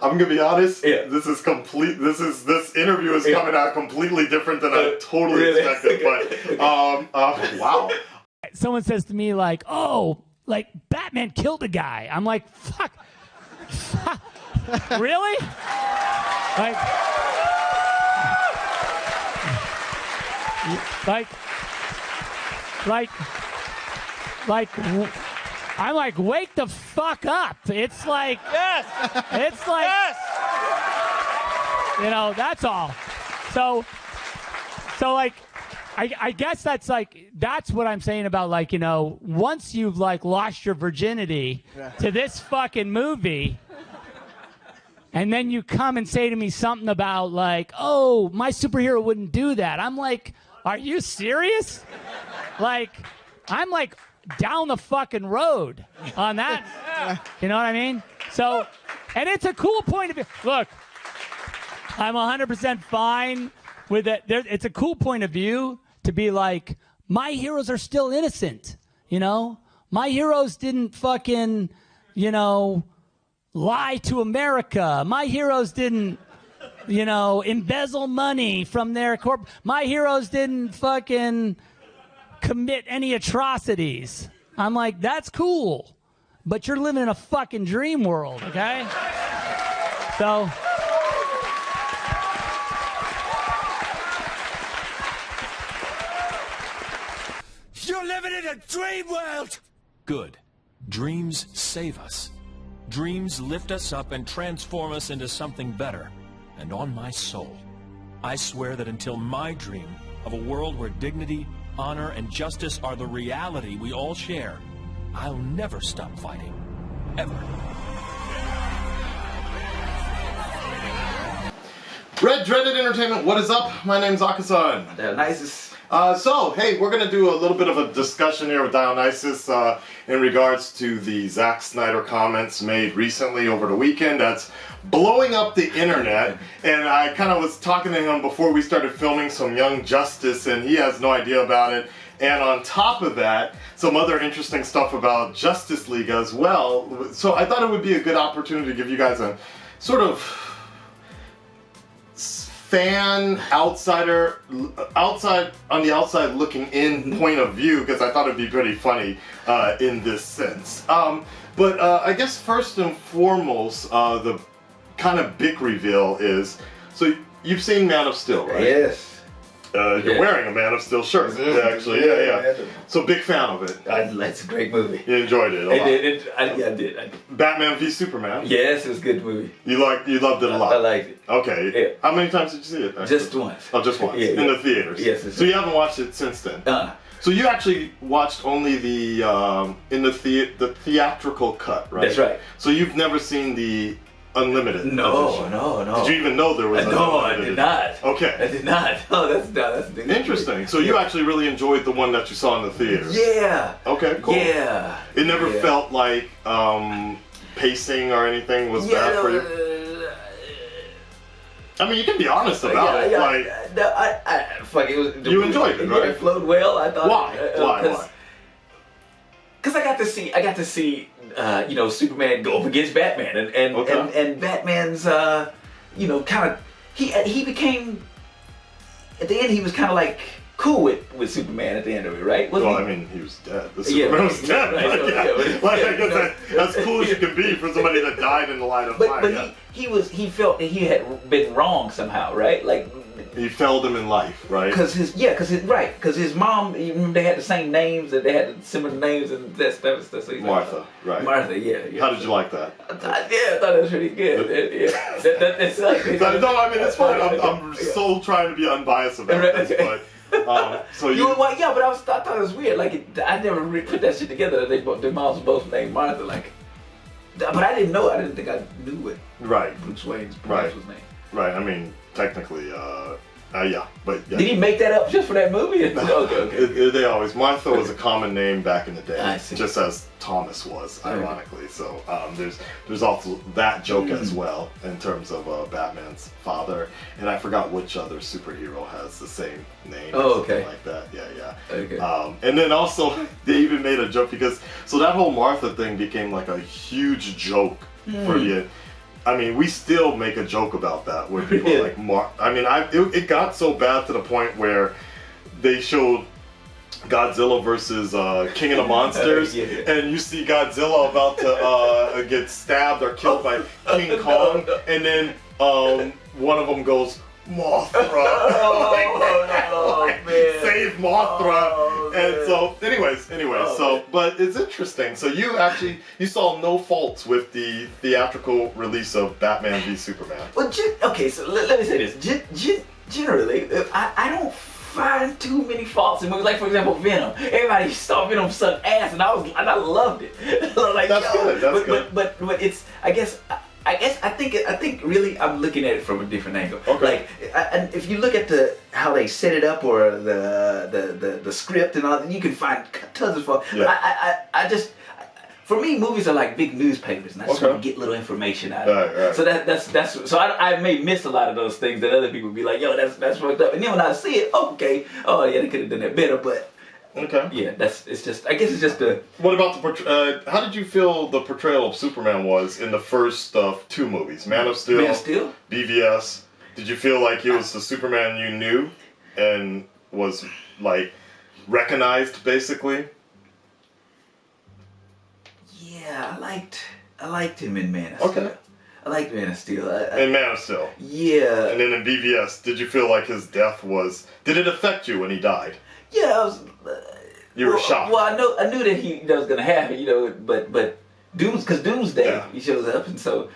I'm gonna be honest. Yeah. This interview is coming out completely different than I totally expected. But wow. Someone says to me like, "Oh, like Batman killed a guy." I'm like, "Fuck, really?" I'm like, wake the fuck up. It's like, Yes. It's like, Yes. You know, that's all. So like, I guess that's what I'm saying about like, you know, once you've like lost your virginity to this fucking movie, and then you come and say to me something about like, oh, my superhero wouldn't do that. I'm like, are you serious? Like, I'm like down the fucking road on that. You know what I mean? So, and it's a cool point of view. Look, I'm 100% fine with it. It's a cool point of view to be like, my heroes are still innocent. You know, my heroes didn't fucking, you know, lie to America. My heroes didn't, you know, embezzle money from their corp. My heroes didn't fucking commit any atrocities. I'm like, that's cool, but you're living in a fucking dream world, okay? So. You're living in a dream world. Good. Dreams save us. Dreams lift us up and transform us into something better. And on my soul, I swear that until my dream of a world where dignity, honor, and justice are the reality we all share, I'll never stop fighting. Ever. Red Dreaded Entertainment, what is up? My name's Akasan. Dionysos. So, hey, we're going to do a little bit of a discussion here with Dionysos in regards to the Zack Snyder comments made recently over the weekend that's blowing up the internet. And I kind of was talking to him before we started filming some Young Justice, and he has no idea about it. And on top of that, some other interesting stuff about Justice League as well. So I thought it would be a good opportunity to give you guys a sort of fan, outside on the outside looking in point of view, because I thought it'd be pretty funny in this sense. But I guess first and foremost, the kind of big reveal is, so you've seen Man of Steel, right? Yes. You're wearing a Man of Steel shirt, actually. Yeah. So big fan of it. It's a great movie. You enjoyed it a lot. I did. Batman v Superman. Yes, it was a good movie. You loved it a lot. I liked it. Okay. Yeah. How many times did you see it? Actually? Just once. Oh, just once. Yeah, in the theaters. Yes. So you haven't watched it since then. So you actually watched only the the theatrical cut, right? That's right. So you've never seen the unlimited edition? No. Did you even know there was? No, I did not. Okay. I did not. Oh, that's interesting. So you actually really enjoyed the one that you saw in the theaters? Yeah. Okay. Cool. Yeah. It never felt like pacing or anything was bad for you. I mean, you can be honest about it. Like, fuck it. Was, you enjoyed it, right? It flowed well. I thought. Why? Because I got to see, you know, Superman go up against Batman, and Batman's, you know, kind of, he became, at the end he was kind of like cool with Superman at the end of it, right? Well, I mean, he was dead. The Superman was dead. Right, that's cool as you can be for somebody that died in the line of fire. But he felt that he had been wrong somehow, right? Like, he failed him in life, right? Because his mom, you remember they had the same names, that they had similar names and that stuff. So Martha, right? Martha, yeah. How did you like that? I thought it was pretty good. That's no, I mean it's fine. I'm so trying to be unbiased about this, but. So but I thought it was weird. Like I never put that shit together. That their moms were both named Martha. Like, but I didn't know. I didn't think I knew what Bruce Wayne's parents was named. Right. I mean, technically, but yeah. Did he make that up just for that movie? Okay. They always. Martha was a common name back in the day, I see. Just as Thomas was, ironically. So there's also that joke as well in terms of Batman's father, and I forgot which other superhero has the same name. Something like that. Yeah. Okay. And then also they even made a joke because that whole Martha thing became like a huge joke for you. I mean, we still make a joke about that where people are like, I mean, it got so bad to the point where they showed Godzilla versus King of the Monsters, and you see Godzilla about to get stabbed or killed by King Kong, and then one of them goes, Mothra. Man. Save Mothra. And so, anyways, but it's interesting. So you saw no faults with the theatrical release of Batman v Superman. Well, okay, so let me say this. Generally, I don't find too many faults in movies. Like, for example, Venom. Everybody saw Venom suck ass, and I loved it. Like, that's good. That's good. But it's I think really I'm looking at it from a different angle. Okay. Like, and if you look at how they set it up or the script and all that, you can find tons of faults. Yeah. I just. For me, movies are like big newspapers, and I just want to get little information out of it. Right. So that's so I may miss a lot of those things that other people be like, yo, that's fucked up. And then when I see it, okay, oh yeah, they could have done that better, but okay, yeah, I guess it's just a. What about how did you feel the portrayal of Superman was in the first of two movies, Man of Steel, BVS? Did you feel like he was the Superman you knew and was like recognized basically? Yeah, I liked him in Man of Steel. Okay. I liked Man of Steel. In Man of Steel. Yeah. And then in BVS, did you feel like his death did it affect you when he died? Yeah, I was. You were shocked. Well, I knew that was gonna happen, but Doomsday he shows up, and so,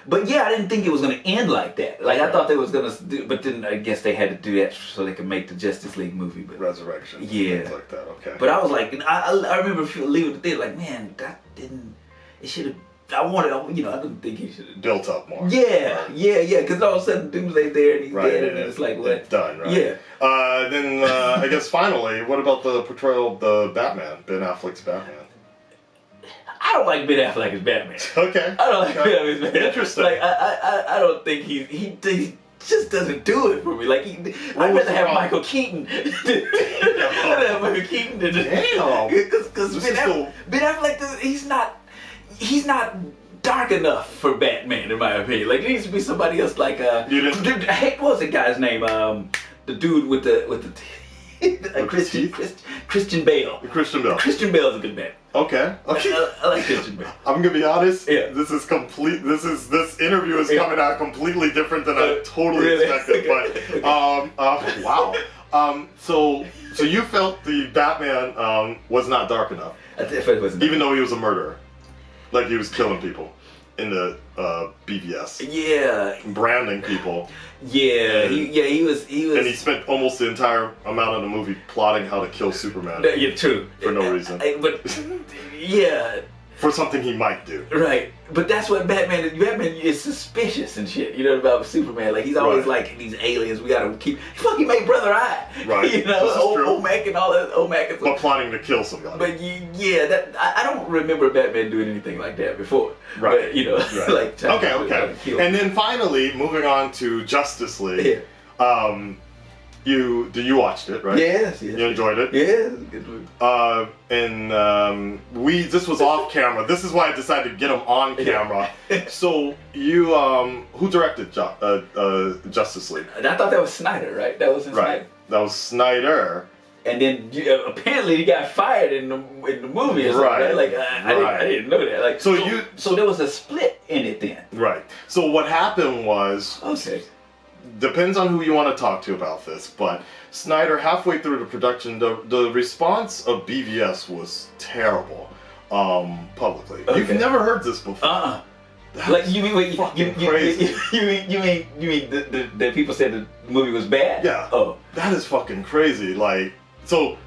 but yeah, I didn't think it was gonna end like that. Like I thought they was gonna do, but then I guess they had to do that so they could make the Justice League movie. But Resurrection. Yeah. Things like that. Okay. But I was like, I remember leaving the theater like, man, that didn't. It should have. I didn't think he should have built up more. Yeah, because all of a sudden Doomsday's there and he's dead, and it's like, what? It's done, right? Yeah. Then I guess finally, what about the portrayal of the Batman, Ben Affleck's Batman? I don't like Ben Affleck as Batman. Okay. I don't like Ben Affleck as Batman. Interesting. Like I don't think he just doesn't do it for me. Like I'd rather have Michael Keaton. I'd rather have Michael Keaton than because Ben Affleck he's not dark enough for Batman in my opinion. Like there needs to be somebody else like what was the guy's name? The dude with the Christian Bale. Christian Bale. Christian Bale's a good Batman. Okay. I like Christian Bale. I'm gonna be honest. Yeah. This interview is coming out completely different than I totally expected. But wow. So you felt the Batman was not dark enough, even though he was a murderer, like he was killing people in the BVS. Yeah. Branding people. Yeah. He was. And he spent almost the entire amount of the movie plotting how to kill Superman. Yeah, true. For no reason. But yeah. For something he might do. Right. But that's what Batman is suspicious and shit, about Superman. Like he's always like these aliens, we gotta keep he made Brother Eye. Right. Omac and all that Omac and but plotting to kill somebody. But yeah, I don't remember Batman doing anything like that before. Right. But, like okay. And then finally, moving on to Justice League. Yeah. You watched it, right? Yes. You enjoyed it? Yeah, it was a good movie. This was off camera. This is why I decided to get him on camera. So you, who directed Justice League? And I thought that was Snyder, right? That was Snyder. Right. That was Snyder. And then apparently he got fired in the movie or something. Right. Like I didn't know that. Like so there was a split in it then. Right. So what happened was depends on who you want to talk to about this, but Snyder halfway through the production, the response of BVS was terrible publicly. Okay. You've never heard this before. Like you mean crazy. you mean the people said the movie was bad? Yeah. Oh, that is fucking crazy. Like so.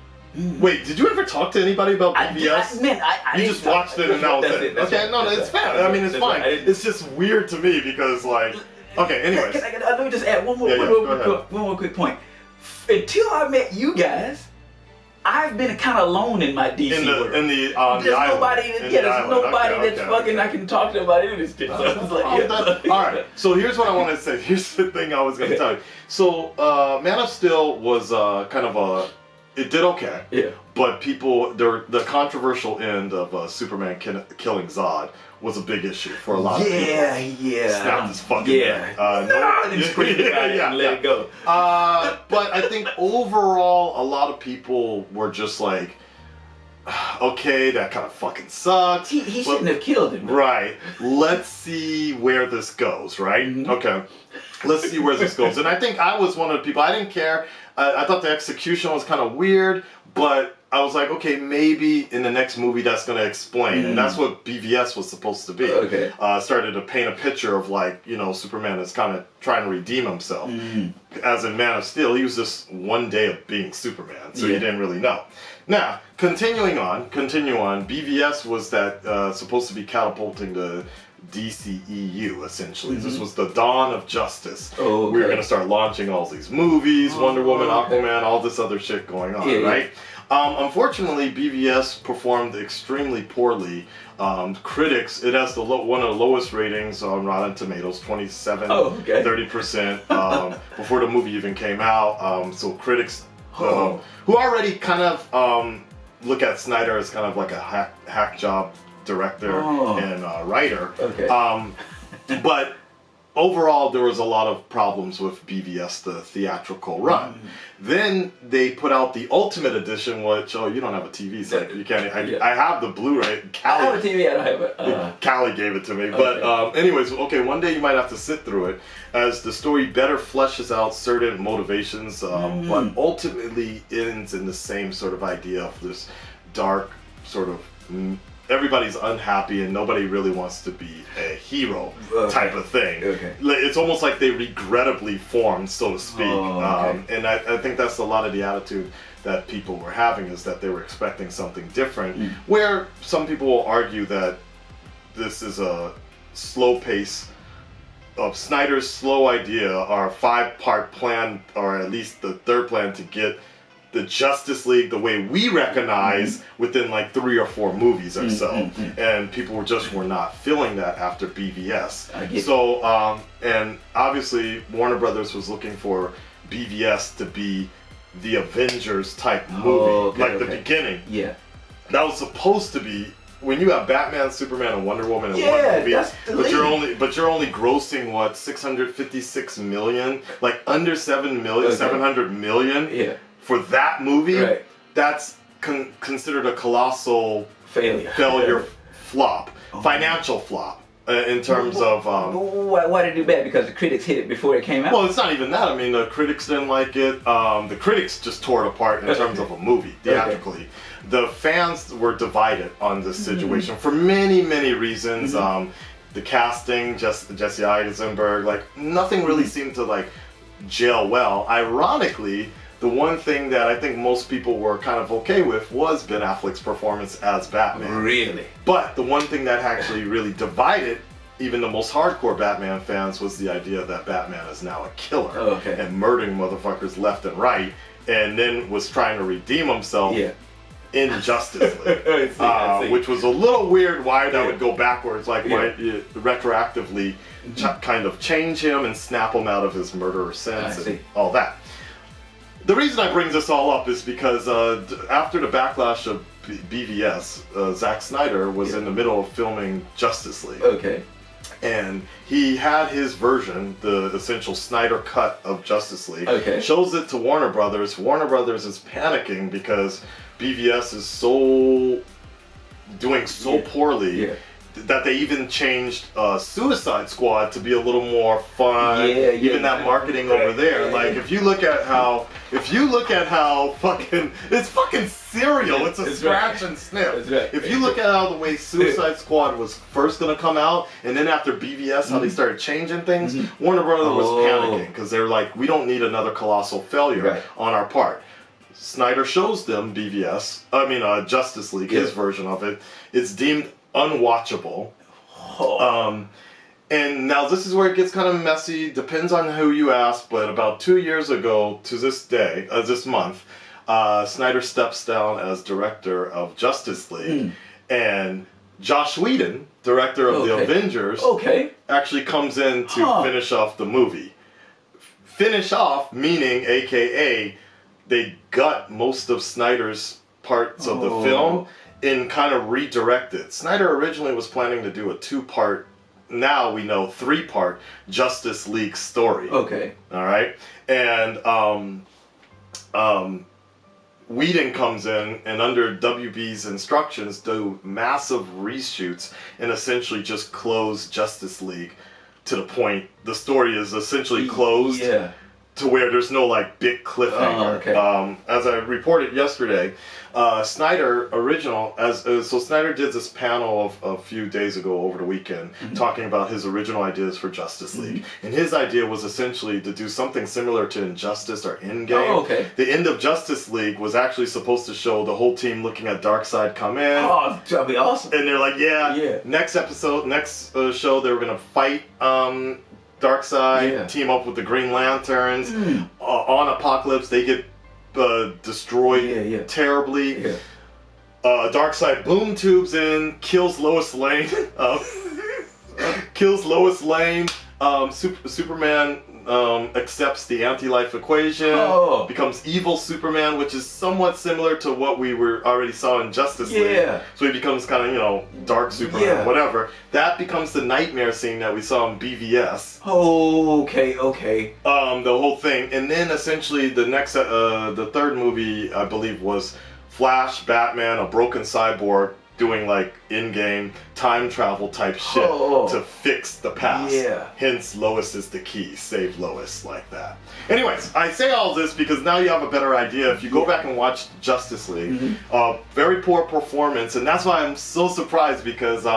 Wait, did you ever talk to anybody about BVS? You just watched it and that was it. Okay, no, it's fine. I mean, it's fine. It's just weird to me because like. Okay, anyways. Let me just add one more quick point. Until I met you guys, I've been kind of alone in my DC world. There's nobody that's fucking I can talk to about any of this shit. So it's like, Alright, so here's what I want to say. Here's the thing I was going to tell you. So, Man of Steel was kind of it did okay. Yeah. But the controversial end of Superman killing Zod was a big issue for a lot of people. Yeah. Snapped his fucking neck. And screamed about it and let it go. But I think overall, a lot of people were just like, okay, that kind of fucking sucks. He shouldn't have killed him. Right. Let's see where this goes, right? Mm-hmm. Okay. Let's see where this goes. And I think I was one of the people, I didn't care. I thought the execution was kind of weird, but I was like, okay, maybe in the next movie that's going to explain. And that's what BVS was supposed to be. Okay. Started to paint a picture of like, Superman is kind of trying to redeem himself. As in Man of Steel, he was just one day of being Superman, so you didn't really know. Now, continue on, BVS was that supposed to be catapulting the DCEU, essentially. This was the dawn of justice. Oh, okay. We were going to start launching all these movies, Wonder Woman, Aquaman, all this other shit going on, right? Unfortunately, BVS performed extremely poorly. Critics, it has one of the lowest ratings on Rotten Tomatoes, 27, 30%, before the movie even came out. So critics, who already kind of look at Snyder as kind of like a hack job director and writer. Okay. But overall, there was a lot of problems with BVS, the theatrical run. Then they put out the Ultimate Edition, which, you don't have a TV, so you can't. I have the Blu-ray. I have a TV, I don't have it. Callie gave it to me. But anyways, one day you might have to sit through it as the story better fleshes out certain motivations, but ultimately ends in the same sort of idea of this dark sort of everybody's unhappy and nobody really wants to be a hero type of thing. It's almost like they regrettably formed, so to speak. And I think that's a lot of the attitude that people were having, is that they were expecting something different, where some people will argue that this is a slow pace of Snyder's slow idea, or 5-part plan, or at least the third plan to get the Justice League the way we recognize within like 3 or 4 movies or so. And people were not feeling that after BVS. So, and obviously Warner Brothers was looking for BVS to be the Avengers type movie, the beginning. Yeah. That was supposed to be, when you have Batman, Superman, and Wonder Woman in one movie, but you're only grossing what, 656 million, like under 7 million, 700 million. Yeah. For that movie, that's considered a colossal failure flop, financial flop, in terms of... Why did it do bad? Because the critics hit it before it came out? Well, it's not even that. I mean, the critics didn't like it. The critics just tore it apart in terms of a movie, theatrically. The fans were divided on this situation for many, many reasons. The casting, Jesse Eisenberg, like, nothing really seemed to, gel well. Ironically, the one thing that I think most people were kind of okay with was Ben Affleck's performance as Batman. Really? But the one thing that actually really divided even the most hardcore Batman fans was the idea that Batman is now a killer and murdering motherfuckers left and right, and then was trying to redeem himself in Justice League. I see. Which was a little weird why that would go backwards, why you retroactively kind of change him and snap him out of his murderer sense and all that. The reason I bring this all up is because after the backlash of BVS, Zack Snyder was in the middle of filming Justice League. And he had his version, the essential Snyder cut of Justice League, shows it to Warner Brothers. Warner Brothers is panicking because BVS is doing so poorly that they even changed Suicide Squad to be a little more fun. Even that marketing over there. Like, if you look at how fucking, it's fucking cereal. It's a scratch and sniff. If you look at how the way Suicide Squad was first gonna come out, and then after BVS, how they started changing things, Warner Brothers was panicking because they're like, we don't need another colossal failure on our part. Snyder shows them Justice League, his version of it. It's deemed unwatchable. And now this is where it gets kind of messy. Depends on who you ask, but about 2 years ago to this day, this month, Snyder steps down as director of Justice League, and Joss Whedon, director of the Avengers, actually comes in to finish off the movie. Finish off, meaning, AKA, they gut most of Snyder's parts of the film and kind of redirect it. Snyder originally was planning to do a 2-part, now we know 3-part Justice League story. Okay. All right, and Whedon comes in and under WB's instructions do massive reshoots and essentially just close Justice League to the point the story is essentially closed. Yeah. To where there's no like big cliffhanger. As I reported yesterday, Snyder so Snyder did this panel a few days ago over the weekend talking about his original ideas for Justice League, and his idea was essentially to do something similar to Injustice or Endgame. Oh, okay. The end of Justice League was actually supposed to show the whole team looking at Darkseid come in. Oh, that'd be awesome. And they're like, next show they were gonna fight Darkseid, team up with the Green Lanterns. On Apocalypse, they get destroyed terribly. Darkseid boom tubes in, kills Lois Lane. Superman accepts the anti-life equation, becomes evil Superman, which is somewhat similar to what we already saw in Justice League. So he becomes kind of, dark Superman, whatever. That becomes the nightmare scene that we saw in BVS. Okay. The whole thing. And then essentially the third movie, I believe, was Flash, Batman, a broken cyborg, doing like in-game time travel type shit to fix the past. Hence, Lois is the key. Save Lois, like that. Anyways, I say all this because now you have a better idea. If you go back and watch Justice League, very poor performance, and that's why I'm so surprised because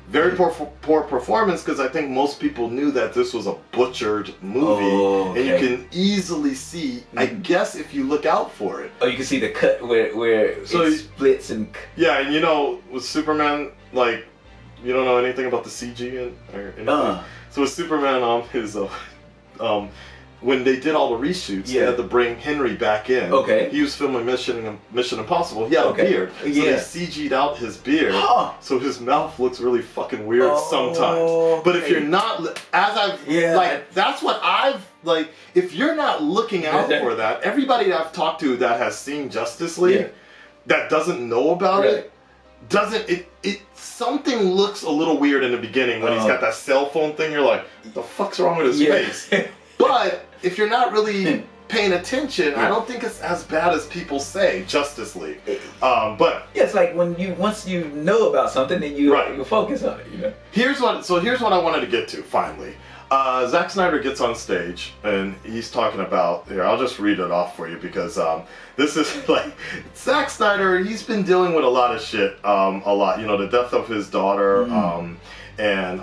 very poor performance because I think most people knew that this was a butchered movie, and you can easily see. I guess if you look out for it. Oh, you can see the cut where it splits and. Yeah, and with Superman, like you don't know anything about the CG or anything. So with Superman, when they did all the reshoots, they had to bring Henry back in. He was filming Mission Impossible. He had a beard. So they CG'd out his beard. So his mouth looks really fucking weird sometimes. But if you're not, that's what if you're not looking out for that, everybody that I've talked to that has seen Justice League, that doesn't know about it, something looks a little weird in the beginning when he's got that cell phone thing. You're like, what the fuck's wrong with his face? But if you're not really paying attention, I don't think it's as bad as people say. Justice League, but it's like once you know about something, then you focus on it. Here's what I wanted to get to finally. Zack Snyder gets on stage and he's talking about. Here, I'll just read it off for you because this is like Zack Snyder. He's been dealing with a lot of shit. The death of his daughter, and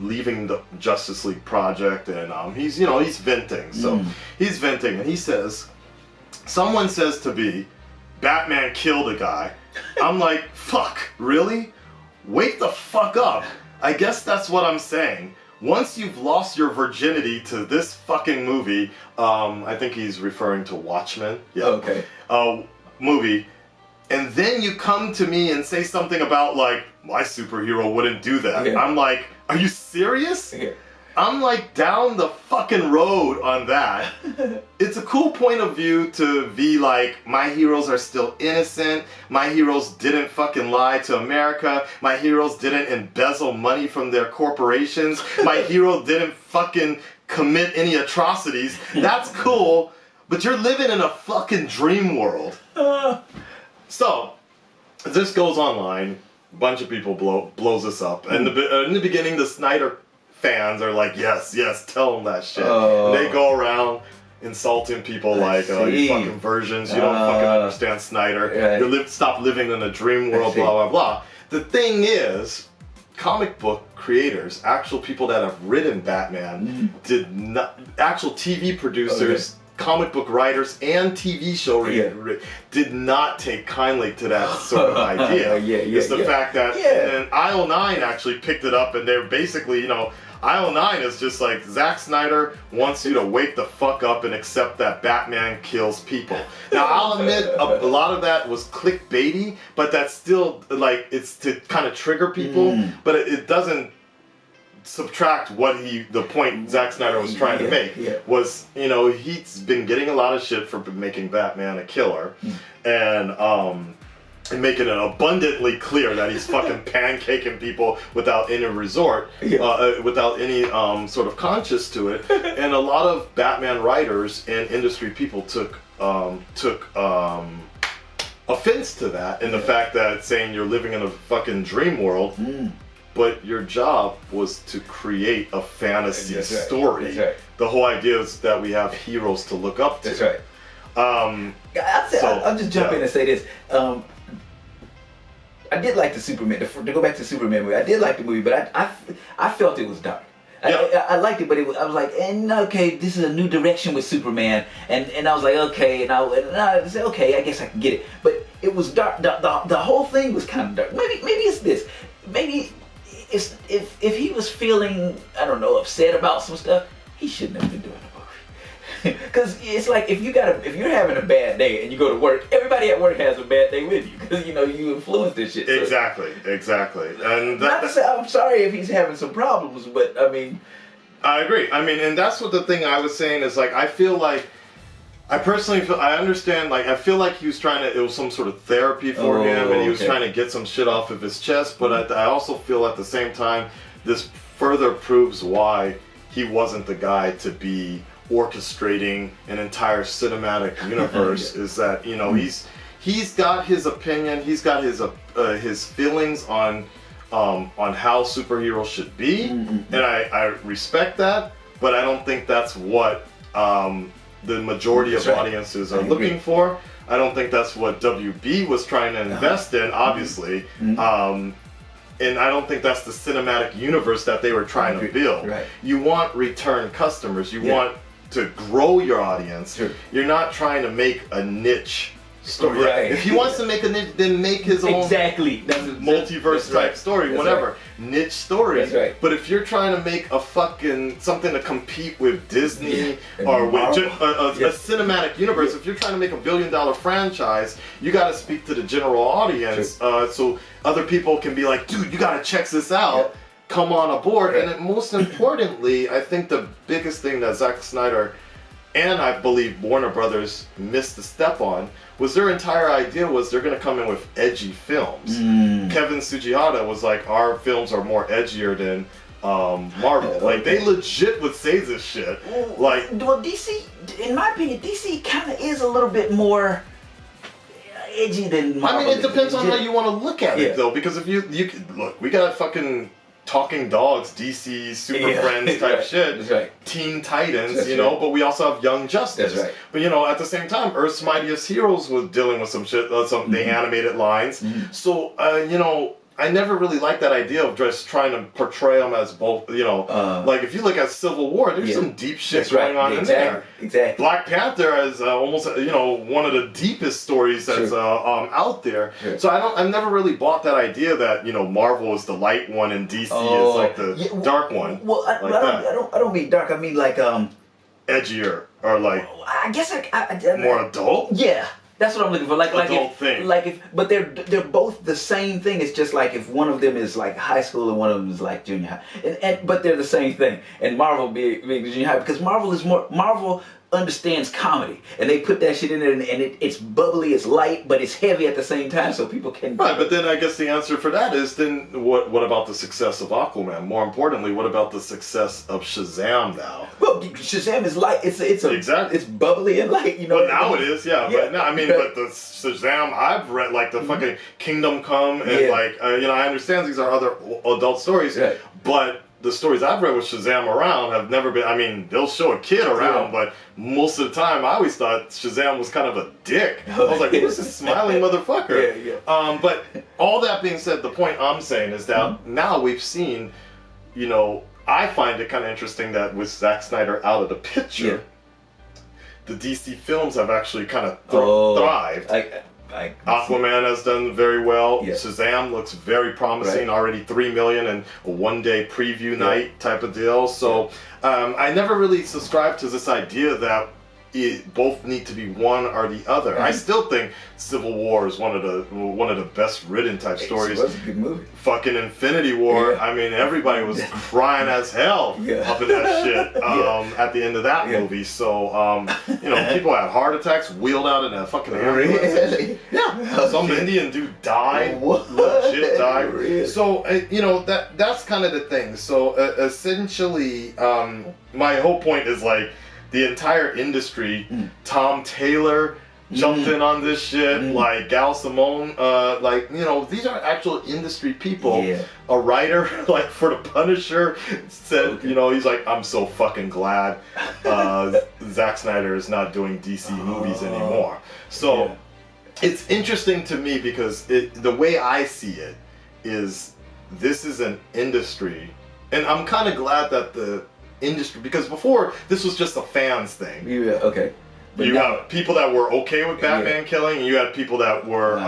leaving the Justice League project, and he's venting. So he's venting, and he says, someone says to me, Batman killed a guy. I'm like, fuck, really? Wake the fuck up. I guess that's what I'm saying. Once you've lost your virginity to this fucking movie, I think he's referring to Watchmen. Movie. And then you come to me and say something about like, my superhero wouldn't do that. I'm like, are you serious? I'm like down the fucking road on that. It's a cool point of view to be like, my heroes are still innocent. My heroes didn't fucking lie to America. My heroes didn't embezzle money from their corporations. My hero didn't fucking commit any atrocities. That's cool, but you're living in a fucking dream world. So, this goes online. A bunch of people blows this up. And in the beginning, the Snyder fans are like, yes, tell them that shit. And they go around insulting people like, you fucking virgins, you don't fucking understand Snyder. Stop living in a dream world, blah, blah, blah. The thing is, comic book creators, actual people that have written Batman, did not, actual TV producers, comic book writers and TV show did not take kindly to that sort of idea. It's the fact that and Aisle 9 actually picked it up, and they're basically, Aisle 9 is just like, Zack Snyder wants you to wake the fuck up and accept that Batman kills people. Now, I'll admit a lot of that was clickbaity, but that's still, like, it's to kind of trigger people, but it doesn't subtract what the point Zack Snyder was trying to make was, you know, he's been getting a lot of shit for making Batman a killer, and making it abundantly clear that he's fucking pancaking people without any resort, without any sort of conscience to it. And a lot of Batman writers and industry people took offense to that, and the fact that saying you're living in a fucking dream world, but your job was to create a fantasy story. That's right. The whole idea is that we have heroes to look up to. That's right. I'll just jump in and say this. I did like the Superman. To go back to the Superman movie, I did like the movie, but I felt it was dark. I liked it, but I was like, okay, this is a new direction with Superman, and I was like, okay, and I said, okay, I guess I can get it, but it was dark. The whole thing was kind of dark. Maybe it's this. Maybe it's if he was feeling, I don't know, upset about some stuff, he shouldn't have been doing the movie. Because it's like if you're having a bad day and you go to work, everybody at work has a bad day with you because you influence this shit. So, exactly. And not to say I'm sorry if he's having some problems, but I mean, I agree. I mean, and that's what the thing I was saying is, like, I feel like, I personally feel, I understand, like, I feel like he was trying to, it was some sort of therapy for him, and he was trying to get some shit off of his chest, but I also feel at the same time, this further proves why he wasn't the guy to be orchestrating an entire cinematic universe. Is that, you know, he's got his opinion, he's got his feelings on how superheroes should be, and I respect that, but I don't think that's what the majority of audiences are looking for. I don't think that's what WB was trying to invest in, obviously. And I don't think that's the cinematic universe that they were trying to build. Right. You want return customers. You want to grow your audience. Sure. You're not trying to make a niche story. Right. If he wants to make a niche, then make his own multiverse type story, whatever. Niche stories. That's right. But if you're trying to make a fucking something to compete with Disney or with a cinematic universe, if you're trying to make $1 billion franchise, you got to speak to the general audience, so other people can be like, dude, you got to check this out. Come on aboard. And most importantly, I think the biggest thing that Zack Snyder and I believe Warner Brothers missed the step on was their entire idea was they're going to come in with edgy films. Kevin Sujihata was like, our films are more edgier than Marvel. Like, they legit would say this shit. Like, well, DC, in my opinion, DC kind of is a little bit more edgy than Marvel. I mean, it depends on how you want to look at it, though, because if you look, we got fucking Talking Dogs, DC, Super Friends type shit, Teen Titans, you know, but we also have Young Justice. But, you know, at the same time, Earth's Mightiest Heroes was dealing with some shit, the animated lines. So, you know, I never really liked that idea of just trying to portray them as both, you know, like if you look at Civil War, there's some deep shit going on in there. Black Panther is almost, you know, one of the deepest stories that's out there. So I've never really bought that idea that, you know, Marvel is the light one and DC is like the dark one. Well, I don't mean dark. I mean like edgier or like I guess more adult. Yeah. That's what I'm looking for. Like thing. But they're both the same thing. It's just like if one of them is like high school and one of them is like junior high, but they're the same thing. And Marvel being junior high because Marvel understands comedy and they put that shit in there and it's bubbly, it's light, but it's heavy at the same time, so people can. Right, but then I guess the answer for that is then what about the success of Aquaman? More importantly, what about the success of Shazam now? Well, Shazam is light. It's bubbly and light, you know. But now it is, But now, I mean, but the Shazam I've read, like the fucking Kingdom Come, and like you know, I understand these are other adult stories, but the stories I've read with Shazam around have never been, I mean, they'll show a kid around, but most of the time I always thought Shazam was kind of a dick. I was like, who's this smiling motherfucker? But all that being said, the point I'm saying is that now we've seen, you know, I find it kind of interesting that with Zack Snyder out of the picture, the DC films have actually kind of thrived. Aquaman has done very well. Shazam looks very promising. Already 3 million in a one-day preview night type of deal. So I never really subscribed to this idea that both need to be one or the other. I still think Civil War is one of the best written type stories. It was a good movie. Fucking Infinity War. Yeah. I mean, everybody was crying as hell up in that shit at the end of that movie. So, you know, people had heart attacks, wheeled out in a fucking ambulance. Really? Yeah. Some Indian dude died. What? Legit died. Really? So, you know, that's kind of the thing. So, essentially, my whole point is like, the entire industry, Tom Taylor jumped in on this shit, like Gal Simone, like, you know, these are actual industry people. Yeah. A writer, like, for The Punisher, said, you know, he's like, I'm so fucking glad Zack Snyder is not doing DC movies anymore. So, it's interesting to me because the way I see it is this is an industry, and I'm kind of glad that the industry, because before this was just a fans thing. Yeah, okay. But you now, got people that were okay with Batman killing, and you had people that were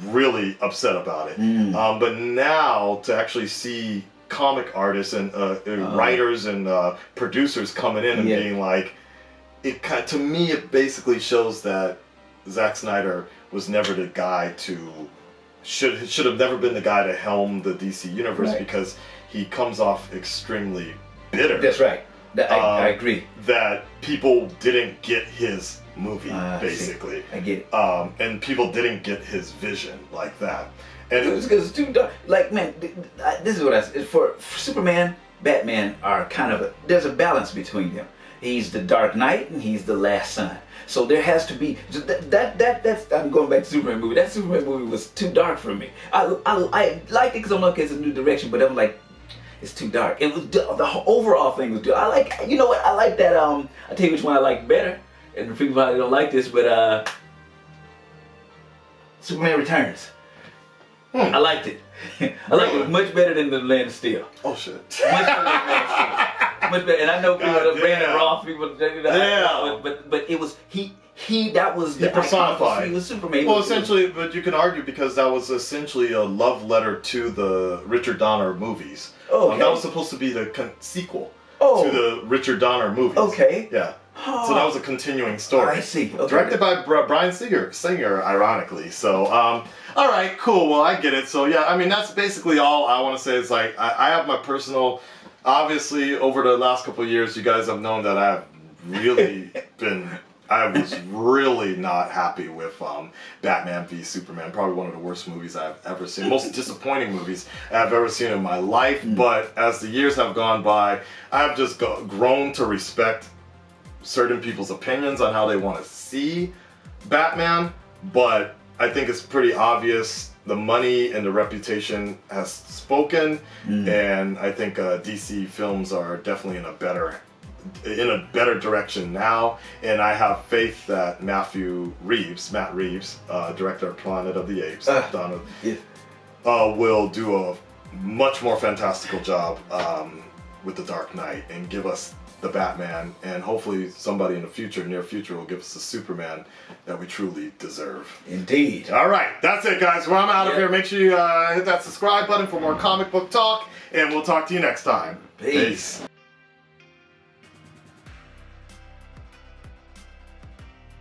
really upset about it. But now to actually see comic artists and writers and producers coming in and being like, to me it basically shows that Zack Snyder was never the guy should have never been the guy to helm the DC universe, because he comes off extremely bitter. That's right. I agree. That people didn't get his movie, basically. I get it. And people didn't get his vision like that. And it was because it's too dark. Like, man, this is what I said. For Superman, Batman are kind of there's a balance between them. He's the Dark Knight and he's the Last Son. So there has to be that's I'm going back to Superman movie. That Superman movie was too dark for me. I liked it because I'm looking at a new direction, but I'm like, it's too dark. It was the overall thing was. I like, you know what? I like that. I tell you which one I like better, and the people probably don't like this, but Superman Returns. I liked it. I liked it much better than the Land of Steel. oh shit. Much better than Land of Steel. Much better. And I know people that Brandon Roth people. But it was he. That was the personified. He was Superman. Well, essentially, but you can argue because that was essentially a love letter to the Richard Donner movies. Oh, okay. That was supposed to be the sequel Oh. to the Richard Donner movies. Okay. Yeah. So that was a continuing story. I see. Okay. Directed by Bryan Singer, ironically. So, all right, cool. Well, I get it. So, yeah, I mean, that's basically all I want to say. Is like, I have my personal. Obviously, over the last couple of years, you guys have known that I've really been. I was really not happy with Batman v Superman. Probably one of the worst movies I've ever seen. Most disappointing movies I've ever seen in my life. But as the years have gone by, I've just grown to respect certain people's opinions on how they want to see Batman. But I think it's pretty obvious the money and the reputation has spoken. And I think DC films are definitely in a better direction now, and I have faith that Matt Reeves, director of Planet of the Apes, will do a much more fantastical job with The Dark Knight and give us the Batman, and hopefully somebody in the near future will give us the Superman that we truly deserve. Indeed. All right, that's it, guys. Well, I'm out of here. Make sure you hit that subscribe button for more comic book talk, and we'll talk to you next time. Peace.